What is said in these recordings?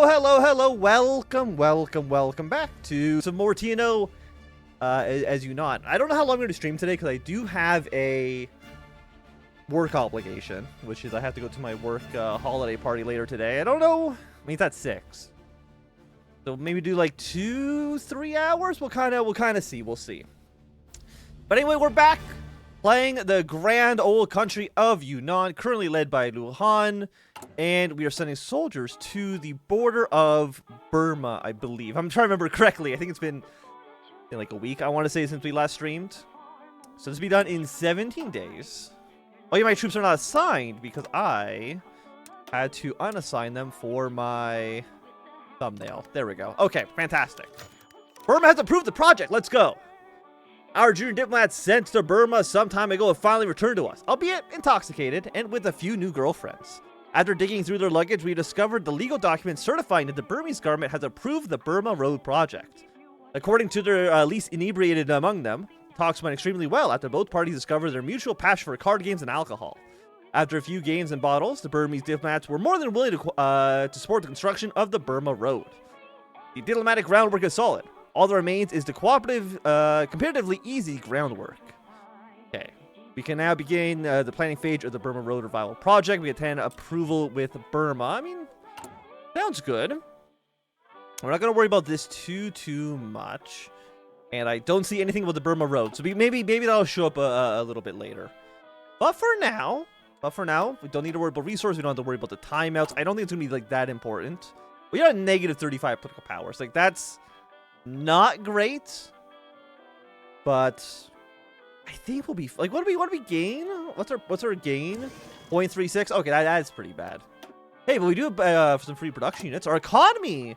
Hello. Welcome back to some more TNO as Yunnan. I don't know how long I'm going to stream today because I do have a work obligation, which is I have to go to my work holiday party later today. I don't know. I mean, it's at 6. So maybe do like 2-3 hours. We'll kind of see. We'll see. But anyway, we're back playing the grand old country of Yunnan, currently led by Luhan, and we are sending soldiers to the border of Burma, I believe. I'm trying to remember correctly. I think it's been like a week, I want to say, since we last streamed. So this will be done in 17 days. Oh yeah, my troops are not assigned because I had to unassign them for my thumbnail. There we go. Okay, fantastic. Burma has approved the project. Let's go. Our junior diplomats sent to Burma some time ago have finally returned to us, albeit intoxicated and with a few new girlfriends. After digging through their luggage, we discovered the legal documents certifying that the Burmese government has approved the Burma Road project. According to their least inebriated among them, talks went extremely well after both parties discovered their mutual passion for card games and alcohol. After a few games and bottles, the Burmese diplomats were more than willing to support the construction of the Burma Road. The diplomatic groundwork is solid. All that remains is the comparatively easy groundwork. Okay. We can now begin the planning phase of the Burma Road Revival Project. We attend approval with Burma. I mean, sounds good. We're not going to worry about this too much. And I don't see anything about the Burma Road. So maybe that'll show up a little bit later. But for now, we don't need to worry about resources. We don't have to worry about the timeouts. I don't think it's going to be like that important. We are at negative 35 political powers. Like, that's not great, but I think we'll be like, what do we gain? What's our gain? 0.36. Okay, that's pretty bad. Hey, but we do have some free production units. Our economy,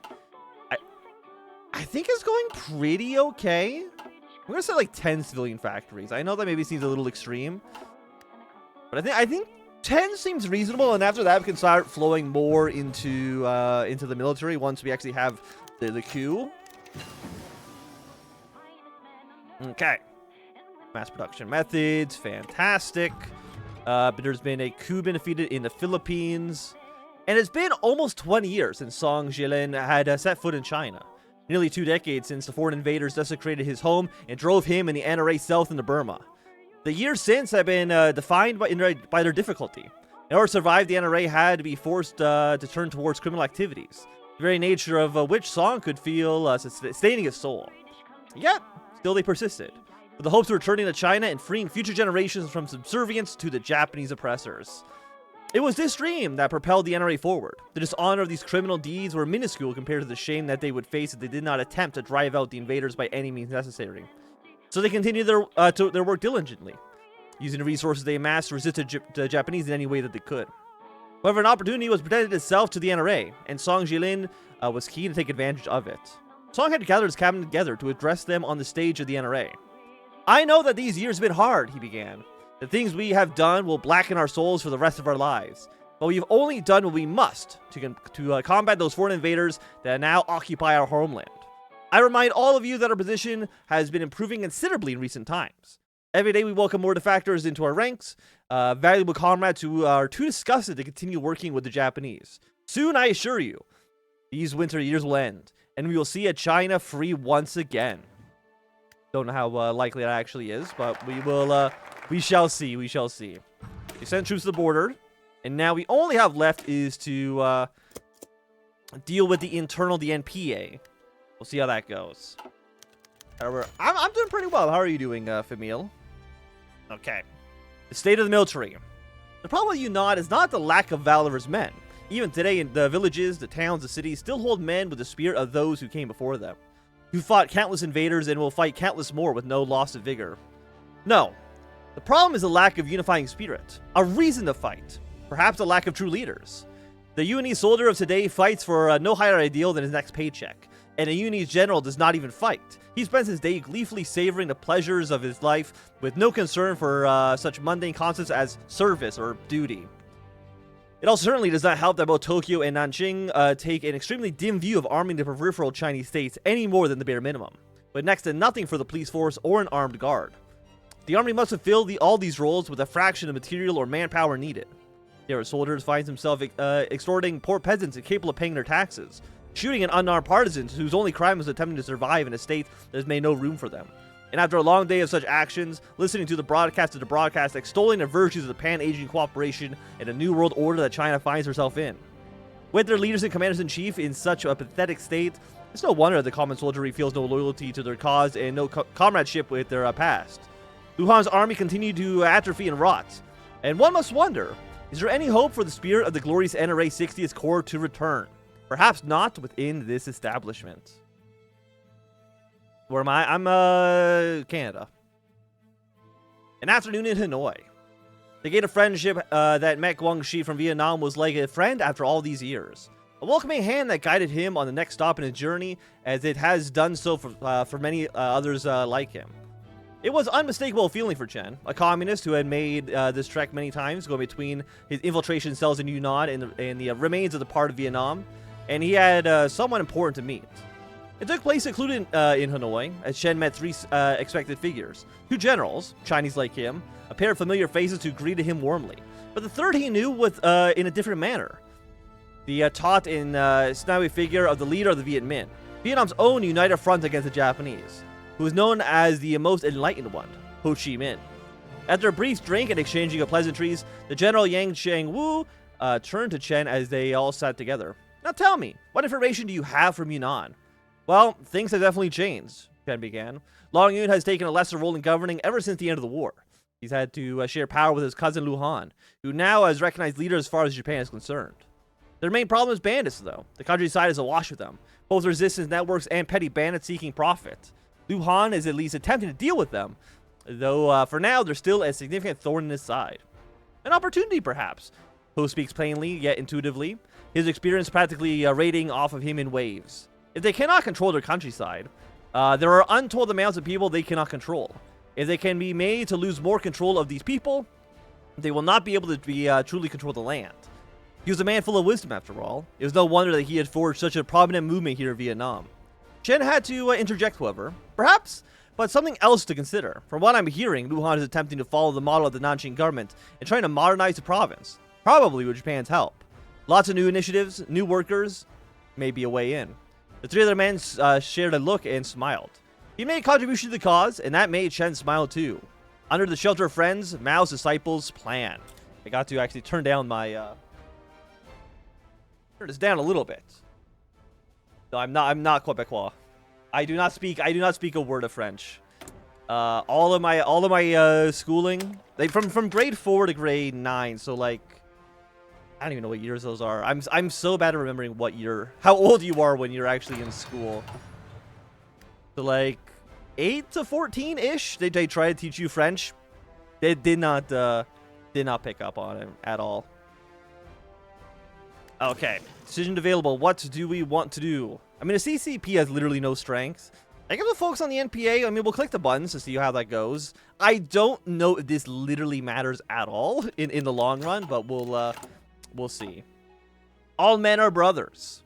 I think, is going pretty okay. I'm gonna say like 10 civilian factories. I know that maybe seems a little extreme, but I think 10 seems reasonable. And after that, we can start flowing more into the military once we actually have the coup. Okay. Mass production methods, fantastic. But there's been a coup been defeated in the Philippines. And it's been almost 20 years since Song Jilin had set foot in China. Nearly 2 decades since the foreign invaders desecrated his home and drove him and the NRA south into Burma. The years since have been defined by their difficulty. In order to survive, the NRA had to be forced to turn towards criminal activities, the very nature of which Song could feel sustaining his soul. Yet, still they persisted, with the hopes of returning to China and freeing future generations from subservience to the Japanese oppressors. It was this dream that propelled the NRA forward. The dishonor of these criminal deeds were minuscule compared to the shame that they would face if they did not attempt to drive out the invaders by any means necessary. So they continued their work diligently, using the resources they amassed to resist the Japanese in any way that they could. However, an opportunity was presented itself to the NRA, and Song Jilin was keen to take advantage of it. Song had gathered his cabinet together to address them on the stage of the NRA. I know that these years have been hard, he began. The things we have done will blacken our souls for the rest of our lives. But we've only done what we must to combat those foreign invaders that now occupy our homeland. I remind all of you that our position has been improving considerably in recent times. Every day we welcome more defectors into our ranks, valuable comrades who are too disgusted to continue working with the Japanese. Soon, I assure you, these winter years will end, and we will see a China free once again. Don't know how likely that actually is, but we shall see. We sent troops to the border, and now we only have left is to deal with the NPA. We'll see how that goes. However, I'm doing pretty well. How are you doing, Famil? Okay. The state of the military. The problem with Yunnan is not the lack of valorous men. Even today, in the villages, the towns, the cities still hold men with the spirit of those who came before them, who fought countless invaders and will fight countless more with no loss of vigor. No. The problem is a lack of unifying spirit, a reason to fight, perhaps a lack of true leaders. The Yunnan soldier of today fights for no higher ideal than his next paycheck, and a Yunnan general does not even fight. He spends his day gleefully savoring the pleasures of his life with no concern for such mundane concepts as service or duty. It also certainly does not help that both Tokyo and Nanjing take an extremely dim view of arming the peripheral Chinese states any more than the bare minimum, but next to nothing for the police force or an armed guard. The army must fulfill all these roles with a fraction of material or manpower needed. Here, soldiers finds himself extorting poor peasants incapable of paying their taxes, shooting at unarmed partisans whose only crime was attempting to survive in a state that has made no room for them. And after a long day of such actions, listening to the broadcast of the broadcast extolling the virtues of the Pan-Asian cooperation and a new world order that China finds herself in. With their leaders and commanders-in-chief in such a pathetic state, it's no wonder the common soldiery feels no loyalty to their cause and no comradeship with their past. Lu Han's army continued to atrophy and rot, and one must wonder, is there any hope for the spirit of the glorious NRA 60th Corps to return? Perhaps not within this establishment. Where am I? I'm, Canada. An afternoon in Hanoi. The gate of friendship that met Guangxi from Vietnam was like a friend after all these years. A welcoming hand that guided him on the next stop in his journey, as it has done so for many others like him. It was unmistakable feeling for Chen, a communist who had made this trek many times, going between his infiltration cells in Yunnan and the remains of the part of Vietnam, and he had someone important to meet. It took place secluded in Hanoi, as Chen met three expected figures. Two generals, Chinese like him, a pair of familiar faces who greeted him warmly. But the third he knew with in a different manner. The taut and snowy figure of the leader of the Viet Minh, Vietnam's own united front against the Japanese, who was known as the most enlightened one, Ho Chi Minh. After a brief drink and exchanging of pleasantries, the General Yang Cheng-Wu turned to Chen as they all sat together. Now tell me, what information do you have from Yunnan? Well, things have definitely changed, Chen began. Long Yun has taken a lesser role in governing ever since the end of the war. He's had to share power with his cousin Lu Han, who now is recognized leader as far as Japan is concerned. Their main problem is bandits, though. The countryside is awash with them, both resistance networks and petty bandits seeking profit. Lu Han is at least attempting to deal with them, though for now they're still a significant thorn in his side. An opportunity, perhaps. Ho speaks plainly, yet intuitively, his experience practically raiding off of him in waves. If they cannot control their countryside, there are untold amounts of people they cannot control. If they can be made to lose more control of these people, they will not be able to truly control the land. He was a man full of wisdom, after all. It was no wonder that he had forged such a prominent movement here in Vietnam. Chen had to interject, however, perhaps, but something else to consider. From what I'm hearing, Lu Han is attempting to follow the model of the Nanjing government and trying to modernize the province, probably with Japan's help. Lots of new initiatives, new workers, maybe a way in. The three other men shared a look and smiled. He made a contribution to the cause, and that made Chen smile too. Under the shelter of friends, Mao's disciples' plan. I got to actually turn down my turn this down a little bit. No, I'm not Quebecois. I do not speak a word of French. All of my schooling, from grade 4 to grade 9, so like I don't even know what years those are. I'm so bad at remembering what year, how old you are when you're actually in school. So like 8 to 14-ish, they try to teach you French. They did not pick up on it at all. Okay, decision available. What do we want to do? I mean, the CCP has literally no strength. I guess we'll focus on the NPA. I mean, we'll click the buttons to see how that goes. I don't know if this literally matters at all in the long run, but we'll see. All men are brothers.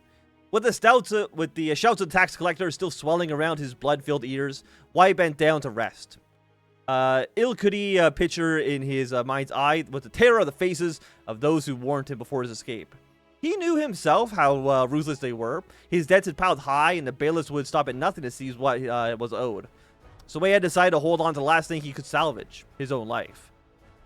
With the shouts of the tax collector still swelling around his blood-filled ears, Wai bent down to rest. Ill-could picture in his mind's eye with the terror of the faces of those who warned him before his escape. He knew himself how ruthless they were. His debts had piled high, and the bailiffs would stop at nothing to seize what was owed. So Wei had decided to hold on to the last thing he could salvage, his own life.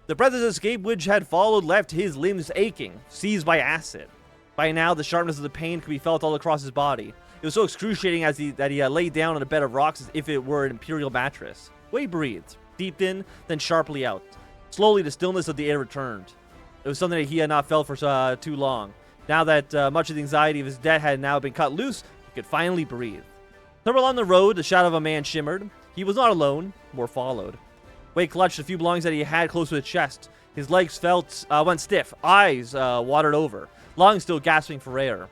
The brother's escape, which had followed, left his limbs aching, seized by acid. By now, the sharpness of the pain could be felt all across his body. It was so excruciating that he lay down on a bed of rocks as if it were an imperial mattress. Wei breathed, deep in, then sharply out. Slowly, the stillness of the air returned. It was something that he had not felt for too long. Now that much of the anxiety of his debt had now been cut loose, he could finally breathe. Somewhere along the road, the shadow of a man shimmered. He was not alone. More followed. Wei clutched a few belongings that he had close to his chest. His legs went stiff, eyes watered over, lungs still gasping for air.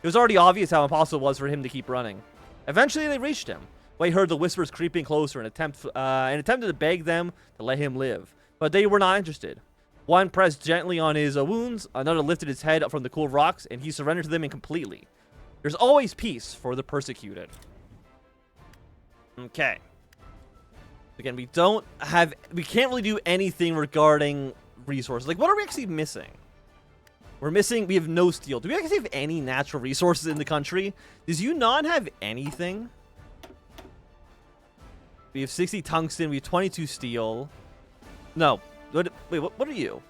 It was already obvious how impossible it was for him to keep running. Eventually, they reached him. Wei heard the whispers creeping closer and attempted to beg them to let him live, but they were not interested. One pressed gently on his wounds, another lifted his head up from the cool rocks, and he surrendered to them completely. There's always peace for the persecuted. Okay. Again, we can't really do anything regarding resources. Like, what are we actually missing? We're missing, we have no steel. Do we actually have any natural resources in the country? Does Yunnan have anything? We have 60 tungsten, we have 22 steel. No. Wait, what are you?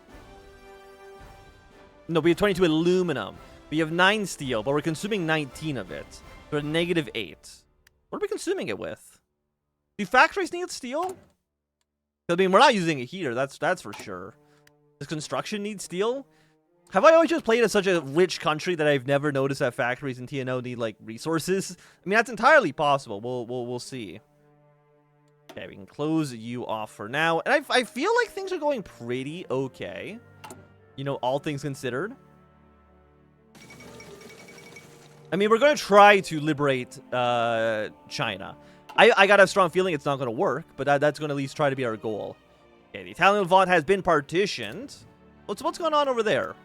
No, we have 22 aluminum. We have 9 steel, but we're consuming 19 of it. We're negative 8. What are we consuming it with? Do factories need steel? I mean, we're not using it here, that's for sure. Does construction need steel? Have I always just played as such a rich country that I've never noticed that factories in TNO need, like, resources? I mean, that's entirely possible. We'll see. Okay, we can close you off for now. And I feel like things are going pretty okay. You know, all things considered. I mean, we're going to try to liberate China. I got a strong feeling it's not going to work, but that's going to at least try to be our goal. Okay, the Italian Levant has been partitioned. What's going on over there?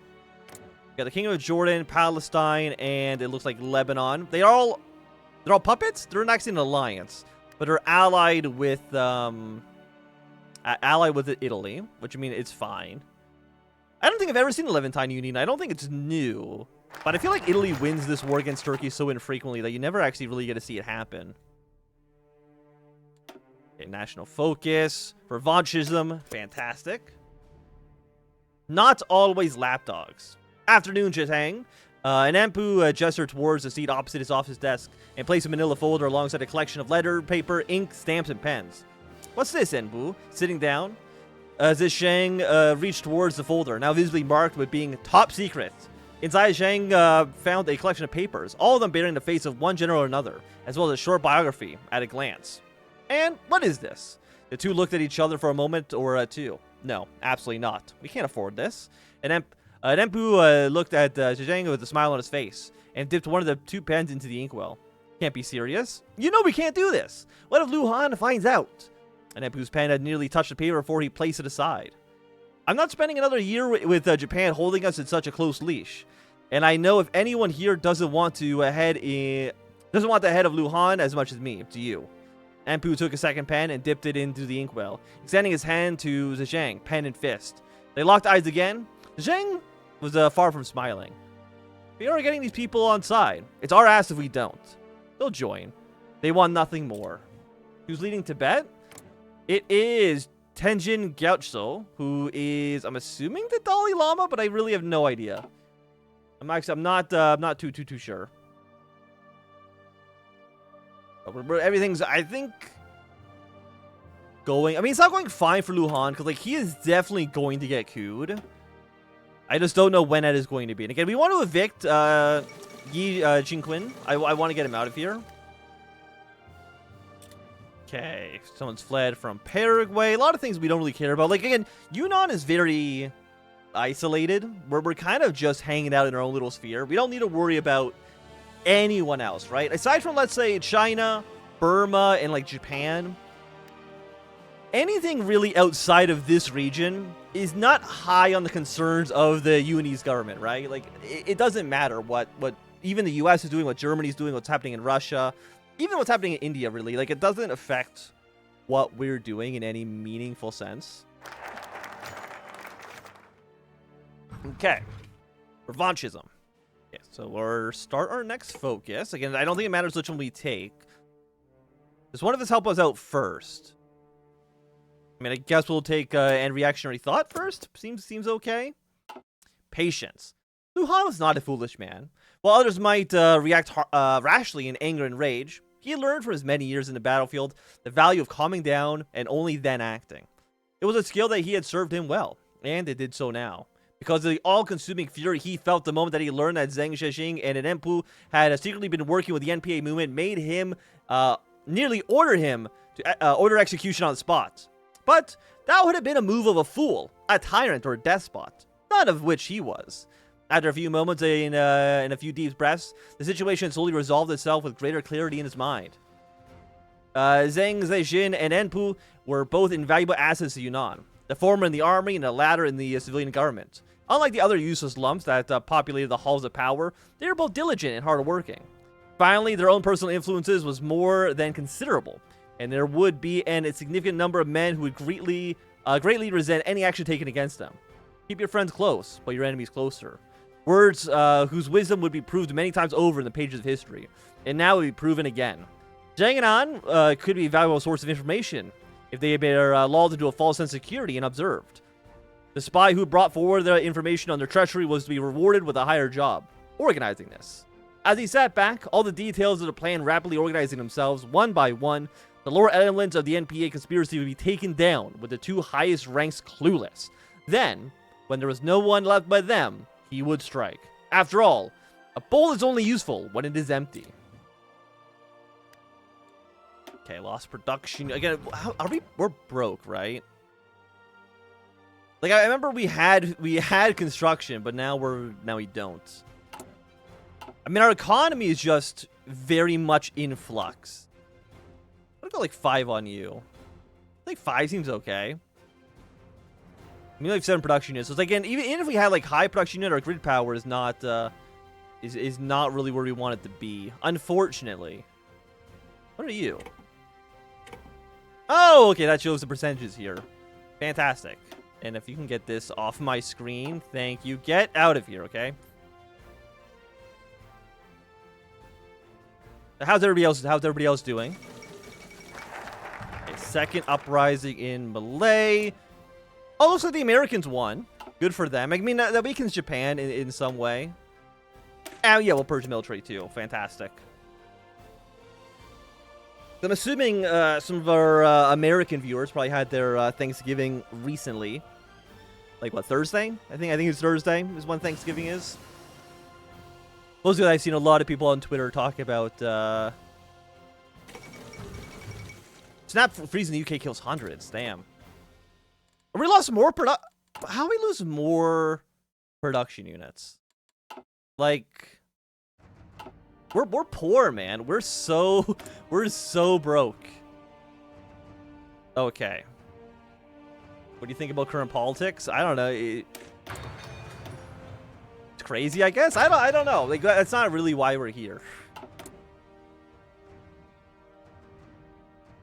We got the Kingdom of Jordan, Palestine, and it looks like Lebanon. They're all puppets? They're not actually an alliance, but are allied with Italy, which I mean, it's fine. I don't think I've ever seen the Levantine Union. I don't think it's new, but I feel like Italy wins this war against Turkey so infrequently that you never actually really get to see it happen. Okay, national focus, revanchism, fantastic. Not always lapdogs. Afternoon, Jitang. An Empu gestured towards the seat opposite his office desk and placed a manila folder alongside a collection of letter, paper, ink, stamps, and pens. What's this, Enbu? Sitting down. Zisheng reached towards the folder, now visibly marked with being top secret. Inside, Zhang found a collection of papers, all of them bearing the face of one general or another, as well as a short biography at a glance. And what is this? The two looked at each other for a moment or two. No, absolutely not. We can't afford this. And Empu looked at Zhang with a smile on his face and dipped one of the 2 pens into the inkwell. Can't be serious. You know we can't do this. What if Lu Han finds out? And Empu's pen had nearly touched the paper before he placed it aside. I'm not spending another year with Japan holding us in such a close leash. And I know if anyone here doesn't want the head of Lu Han as much as me. Do you? Empu took a second pen and dipped it into the inkwell, extending his hand to Zhang, pen in fist. They locked eyes again. Zhang was far from smiling. We are getting these people on side. It's our ass if we don't. They'll join. They want nothing more. Who's leading Tibet? It is Tenjin Gyatso, who is, I'm assuming, the Dalai Lama, but I really have no idea. I'm not too sure. Everything's, I think, going. I mean, it's not going fine for Lu Han because, like, he is definitely going to get cooed. I just don't know when that is going to be. And again, we want to evict Yi Jingquin. I want to get him out of here. Okay, someone's fled from Paraguay. A lot of things we don't really care about. Like, again, Yunnan is very isolated. We're kind of just hanging out in our own little sphere. We don't need to worry about anyone else, right? Aside from, let's say, China, Burma, and, like, Japan, anything really outside of this region is not high on the concerns of the UNE's government, right? Like, it doesn't matter what even the US is doing, what Germany's doing, what's happening in Russia, even what's happening in India, really. Like, it doesn't affect what we're doing in any meaningful sense. Okay. Revanchism. Okay, so we'll start our next focus. Again, I don't think it matters which one we take. Does one of us help us out first? I mean, I guess we'll take and reactionary thought first. Seems okay. Patience. Lu Han was not a foolish man. While others might react rashly in anger and rage, he learned from his many years in the battlefield the value of calming down and only then acting. It was a skill that he had served him well, and it did so now. Because of the all-consuming fury he felt the moment that he learned that Zheng Zhexing and an Empu had secretly been working with the NPA movement, made him nearly order him to order execution on the spot. But that would have been a move of a fool, a tyrant, or a despot, none of which he was. After a few moments in a few deep breaths, the situation slowly resolved itself with greater clarity in his mind. Zheng Zhexin and Enpu were both invaluable assets to Yunnan, the former in the army and the latter in the civilian government. Unlike the other useless lumps that populated the halls of power, they were both diligent and hardworking. Finally, their own personal influences was more than considerable, and there would be a significant number of men who would greatly resent any action taken against them. Keep your friends close, but your enemies closer. Words whose wisdom would be proved many times over in the pages of history, and now would be proven again. Jiangnan could be a valuable source of information if they had been lulled into a false sense of security and observed. The spy who brought forward the information on their treachery was to be rewarded with a higher job, organizing this. As he sat back, all the details of the plan rapidly organizing themselves, one by one, the lower elements of the NPA conspiracy would be taken down, with the two highest ranks clueless. Then, when there was no one left but them, he would strike. After all, a bowl is only useful when it is empty. Okay, lost production. Again, we're broke, right? Like, I remember we had construction, but now we don't. I mean, our economy is just very much in flux. I'm gonna go like 5 on you. I think 5 seems okay. I mean, like 7 production units. So it's like, again, even if we had like high production unit, our grid power is not is not really where we want it to be, unfortunately. What are you? Oh, okay, that shows the percentages here. Fantastic. And if you can get this off my screen, thank you. Get out of here, okay? How's everybody else doing? A second uprising in Malay. Oh, looks like the Americans won. Good for them. I mean, that weakens Japan in some way. And yeah, we'll purge military too. Fantastic. I'm assuming some of our American viewers probably had their Thanksgiving recently. Like what, Thursday? I think it's Thursday is when Thanksgiving is. Mostly, I've seen a lot of people on Twitter talk about Snap freezing the UK kills hundreds. Damn. We lost more How we lose more production units? Like, we're poor, man. We're so broke. Okay. What do you think about current politics? I don't know. It's crazy, I guess. I don't know. Like, that's not really why we're here.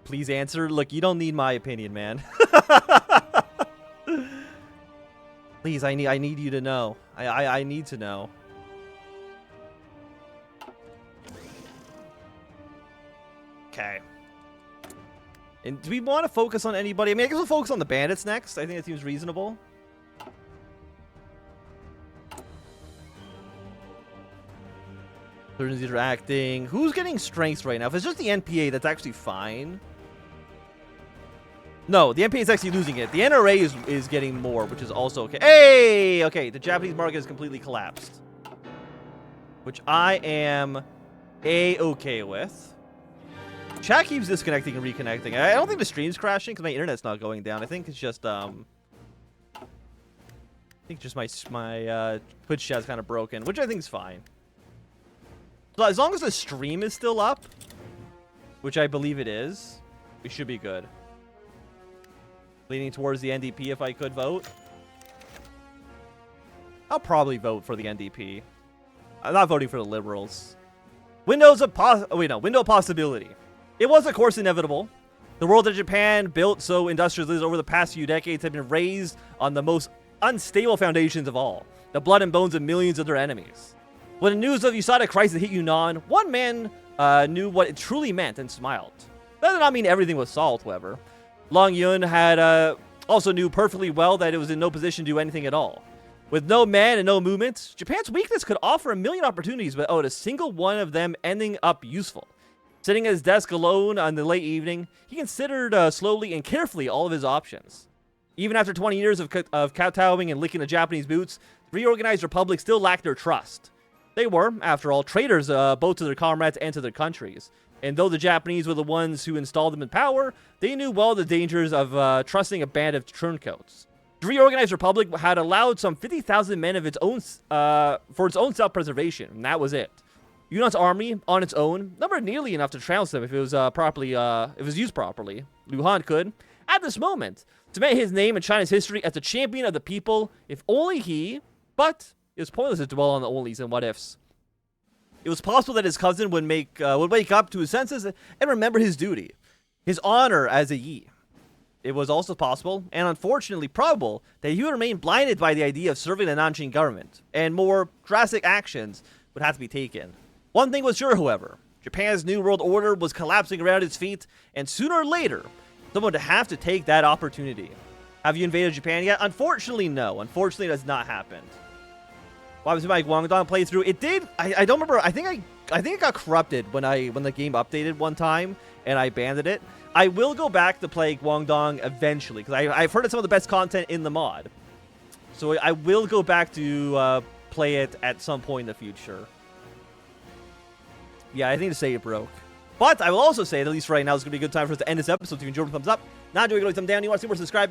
Please answer. Look, you don't need my opinion, man. Please, I need you to know. I need to know. Okay. And do we want to focus on anybody? I mean, I guess we'll focus on the bandits next. I think that seems reasonable. Turns interacting. Who's getting strengths right now? If it's just the NPA, that's actually fine. No, the NPA is actually losing it. The NRA is getting more, which is also okay. Hey! Okay, the Japanese market has completely collapsed. Which I am A-okay with. Chat keeps disconnecting and reconnecting. I don't think the stream's crashing because my internet's not going down. I think it's just I think just my Twitch chat's kind of broken, which I think is fine. So as long as the stream is still up, which I believe it is, we should be good. Leaning towards the NDP if I could vote. I'll probably vote for the NDP. I'm not voting for the Liberals. Window possibility. It was, of course, inevitable. The world that Japan built so industrially over the past few decades had been raised on the most unstable foundations of all, the blood and bones of millions of their enemies. When the news of USADA crisis hit Yunnan, one man knew what it truly meant and smiled. That did not mean everything was solved, however. Long Yun had also knew perfectly well that it was in no position to do anything at all. With no man and no movement, Japan's weakness could offer a million opportunities without a single one of them ending up useful. Sitting at his desk alone on the late evening, he considered slowly and carefully all of his options. Even after 20 years of kowtowing and licking the Japanese boots, the reorganized republic still lacked their trust. They were, after all, traitors both to their comrades and to their countries. And though the Japanese were the ones who installed them in power, they knew well the dangers of trusting a band of turncoats. The reorganized republic had allowed some 50,000 men of its own for its own self-preservation, and that was it. Yunnan's army, on its own, numbered nearly enough to trounce them if it was used properly. Liu Han could, at this moment, cement his name in China's history as the champion of the people, if only he. But it was pointless to dwell on the onlys and what ifs. It was possible that his cousin would wake up to his senses and remember his duty, his honor as a Yi. it was also possible, and unfortunately probable, that he would remain blinded by the idea of serving the Nanjing government, and more drastic actions would have to be taken. One thing was sure, however, Japan's New World Order was collapsing around its feet, and sooner or later, someone would have to take that opportunity. Have you invaded Japan yet? Unfortunately, no. Unfortunately, it has not happened. What was my Guangdong playthrough? It did. I don't remember. I think it got corrupted when the game updated one time, and I banned it. I will go back to play Guangdong eventually, because I've heard it's some of the best content in the mod. So I will go back to play it at some point in the future. Yeah, I think to say it broke. But I will also say that at least right now is going to be a good time for us to end this episode. If you enjoyed, thumbs up. Not doing it, thumb down. You want to see more subscribing?